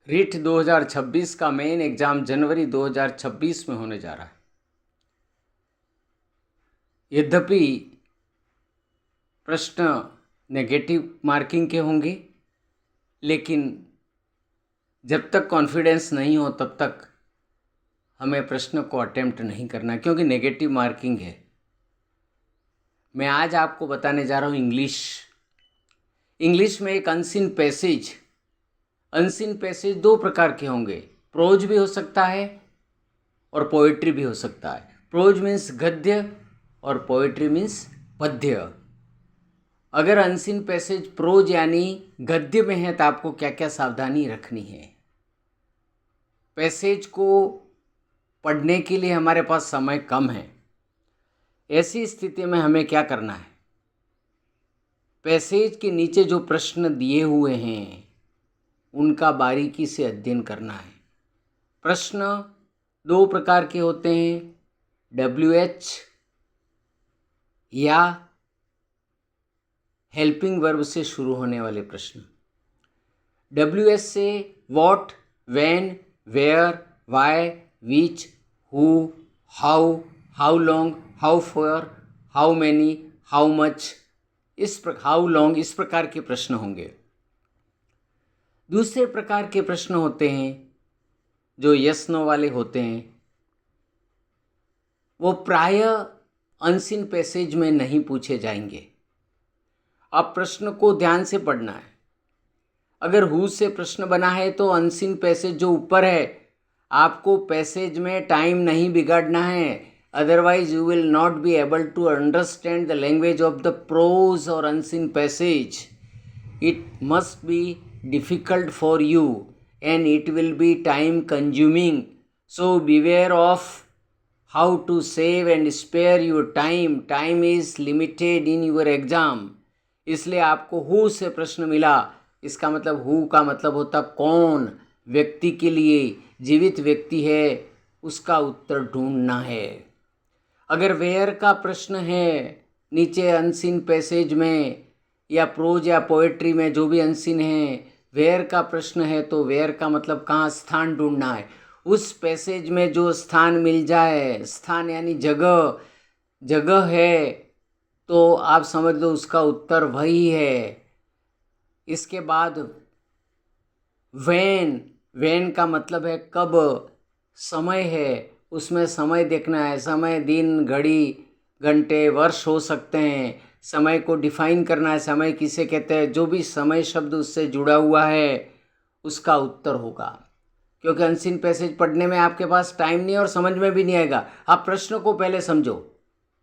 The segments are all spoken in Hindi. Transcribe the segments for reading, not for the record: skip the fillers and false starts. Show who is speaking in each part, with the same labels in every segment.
Speaker 1: रीट 2026 का मेन एग्ज़ाम जनवरी 2026 में होने जा रहा है। यद्यपि प्रश्न नेगेटिव मार्किंग के होंगे, लेकिन जब तक कॉन्फिडेंस नहीं हो तब तक हमें प्रश्न को अटेम्प्ट नहीं करना, क्योंकि नेगेटिव मार्किंग है। मैं आज आपको बताने जा रहा हूँ इंग्लिश में एक अनसीन पैसेज दो प्रकार के होंगे। प्रोज भी हो सकता है और पोएट्री भी हो सकता है। प्रोज मीन्स गद्य और पोएट्री मीन्स पद्य। अगर अनसीन पैसेज प्रोज यानी गद्य में है तो आपको क्या क्या सावधानी रखनी है। पैसेज को पढ़ने के लिए हमारे पास समय कम है। ऐसी स्थिति में हमें क्या करना है, पैसेज के नीचे जो प्रश्न दिए हुए हैं उनका बारीकी से अध्ययन करना है। प्रश्न दो प्रकार के होते हैं, WH या हेल्पिंग वर्ब से शुरू होने वाले प्रश्न। WH से what, when, where, why, which, who, how long, how far, how many, how much, how long, इस प्रकार के प्रश्न होंगे। दूसरे प्रकार के प्रश्न होते हैं जो यस नो वाले होते हैं, वो प्रायः अनसीन पैसेज में नहीं पूछे जाएंगे। अब प्रश्न को ध्यान से पढ़ना है। अगर हु से प्रश्न बना है तो अनसीन पैसेज जो ऊपर है, आपको पैसेज में टाइम नहीं बिगाड़ना है, otherwise you will not be able to understand the language of the prose और unseen passage. It must be difficult for you and it will be time consuming, so beware of how to save and spare your time is limited in your exam। इसलिए आपको हु से प्रश्न मिला, इसका मतलब हु का मतलब होता कौन, व्यक्ति के लिए, जीवित व्यक्ति है, उसका उत्तर ढूंढना है। अगर वेयर का प्रश्न है नीचे अनसीन पैसेज में या प्रोज या पोएट्री में, जो भी अनसीन है, वेयर का प्रश्न है तो वेयर का मतलब कहाँ, स्थान ढूंढना है। उस पैसेज में जो स्थान मिल जाए, स्थान यानी जगह है, तो आप समझ लो उसका उत्तर वही है। इसके बाद वेन का मतलब है कब, समय है, उसमें समय देखना है। समय दिन, घड़ी, घंटे, वर्ष हो सकते हैं। समय को डिफाइन करना है, समय किसे कहते हैं, जो भी समय शब्द उससे जुड़ा हुआ है उसका उत्तर होगा। क्योंकि अनसीन पैसेज पढ़ने में आपके पास टाइम नहीं और समझ में भी नहीं आएगा। आप प्रश्न को पहले समझो,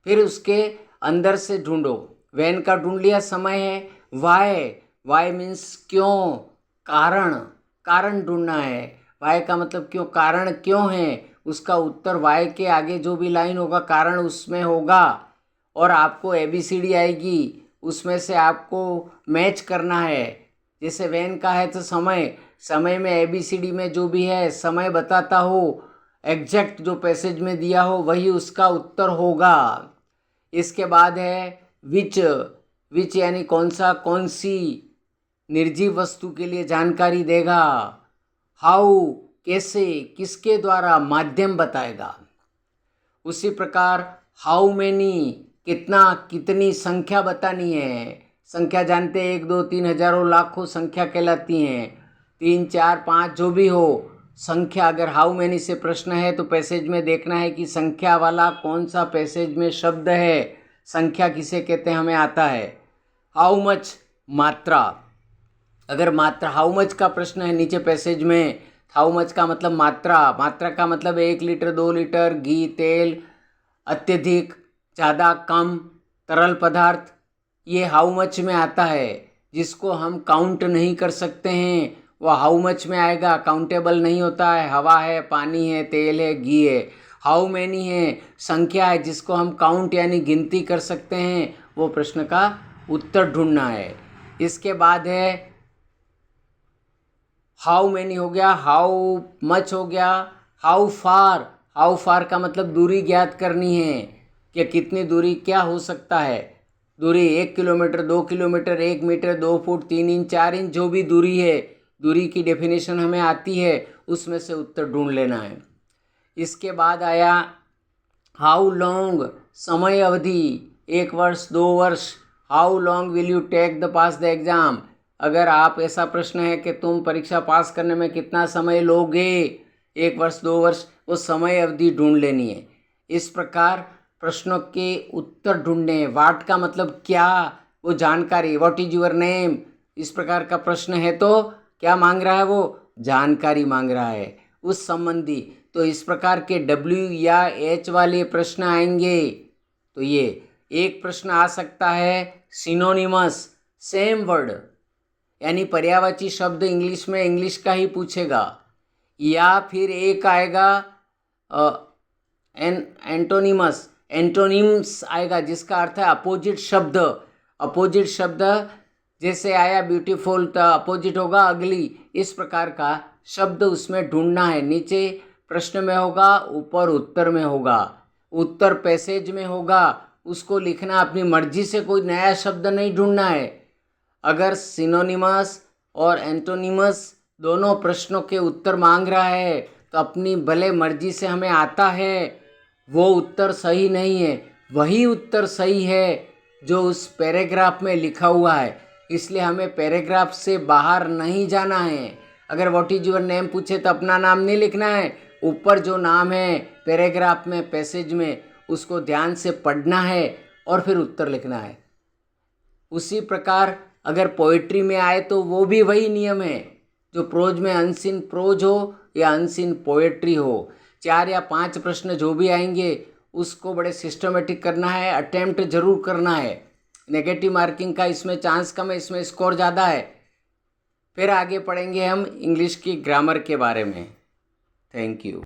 Speaker 1: फिर उसके अंदर से ढूंढो। वैन का ढूंढ लिया, समय है। वाई मीन्स क्यों, कारण ढूंढना है। वाई का मतलब क्यों, कारण क्यों है, उसका उत्तर वाई के आगे जो भी लाइन होगा कारण उसमें होगा। और आपको ABCD आएगी, उसमें से आपको मैच करना है। जैसे वैन का है तो समय में ABCD में जो भी है समय बताता हो, एग्जैक्ट जो पैसेज में दिया हो वही उसका उत्तर होगा। इसके बाद है विच यानी कौन सी निर्जीव वस्तु के लिए जानकारी देगा। हाउ कैसे, किसके द्वारा, माध्यम बताएगा। उसी प्रकार हाउ मैनी कितनी संख्या बतानी है। संख्या जानते हैं, 1 2 3 हजारों लाखों संख्या कहलाती हैं। 3 4 5 जो भी हो संख्या। अगर हाउ मैनी से प्रश्न है तो पैसेज में देखना है कि संख्या वाला कौन सा पैसेज में शब्द है, संख्या किसे कहते हैं हमें आता है। हाउ मच, मात्रा। अगर मात्रा हाउ मच का प्रश्न है नीचे पैसेज में, हाउ मच का मतलब मात्रा का मतलब 1 लीटर 2 लीटर, घी, तेल, अत्यधिक, ज़्यादा, कम, तरल पदार्थ, ये हाउ मच में आता है। जिसको हम काउंट नहीं कर सकते हैं वह हाउ मच में आएगा, काउंटेबल नहीं होता है। हवा है, पानी है, तेल है, घी है। हाउ मैनी है, संख्या है, जिसको हम काउंट यानी गिनती कर सकते हैं, वो प्रश्न का उत्तर ढूंढना है। इसके बाद है हाउ मैनी हो गया, हाउ मच हो गया। हाउ फार का मतलब दूरी ज्ञात करनी है कि कितनी दूरी क्या हो सकता है। दूरी 1 kilometre, 2 kilometre, 1 metre, 2 foot, 3 inch, 4 inch, जो भी दूरी है, दूरी की डेफिनेशन हमें आती है, उसमें से उत्तर ढूंढ लेना है। इसके बाद आया हाउ लॉन्ग, समय अवधि, 1 वर्ष 2 वर्ष। How long will you take the pass the exam. अगर आप ऐसा प्रश्न है कि तुम परीक्षा पास करने में कितना समय लोगे, 1 वर्ष 2 वर्ष, वो समय अवधि ढूंढ लेनी है। इस प्रकार प्रश्नों के उत्तर ढूंढने हैं। वाट का मतलब क्या, वो जानकारी। व्हाट इज योर नेम, इस प्रकार का प्रश्न है तो क्या मांग रहा है, वो जानकारी मांग रहा है उस संबंधी। तो इस प्रकार के डब्ल्यू या एच वाले प्रश्न आएंगे। तो ये एक प्रश्न आ सकता है सिनोनिमस, सेम वर्ड, यानी पर्यायवाची शब्द इंग्लिश में इंग्लिश का ही पूछेगा। या फिर एक आएगा एंटोनिमस, एंटोनिम्स आएगा, जिसका अर्थ है अपोजिट शब्द। अपोजिट शब्द जैसे आया ब्यूटीफुल, तो अपोजिट होगा अगली। इस प्रकार का शब्द उसमें ढूंढना है। नीचे प्रश्न में होगा, ऊपर उत्तर में होगा। उत्तर पैसेज में होगा, उसको लिखना अपनी मर्जी से, कोई नया शब्द नहीं ढूंढना है। अगर सिनोनिमस और एंटोनिमस दोनों प्रश्नों के उत्तर मांग रहा है तो अपनी भले मर्जी से हमें आता है, वो उत्तर सही नहीं है। वही उत्तर सही है जो उस पैराग्राफ में लिखा हुआ है। इसलिए हमें पैराग्राफ से बाहर नहीं जाना है। अगर व्हाट इज योर नेम पूछे तो अपना नाम नहीं लिखना है, ऊपर जो नाम है पैराग्राफ में, पैसेज में, उसको ध्यान से पढ़ना है और फिर उत्तर लिखना है। उसी प्रकार अगर पोइट्री में आए तो वो भी वही नियम है, जो प्रोज में अनसीन प्रोज हो या अनसीन पोएट्री हो। 4 या 5 प्रश्न जो भी आएंगे उसको बड़े सिस्टमेटिक करना है, अटेम्प्ट जरूर करना है। नेगेटिव मार्किंग का इसमें चांस कम है, इसमें स्कोर ज़्यादा है। फिर आगे पढ़ेंगे हम इंग्लिश की ग्रामर के बारे में। Thank you.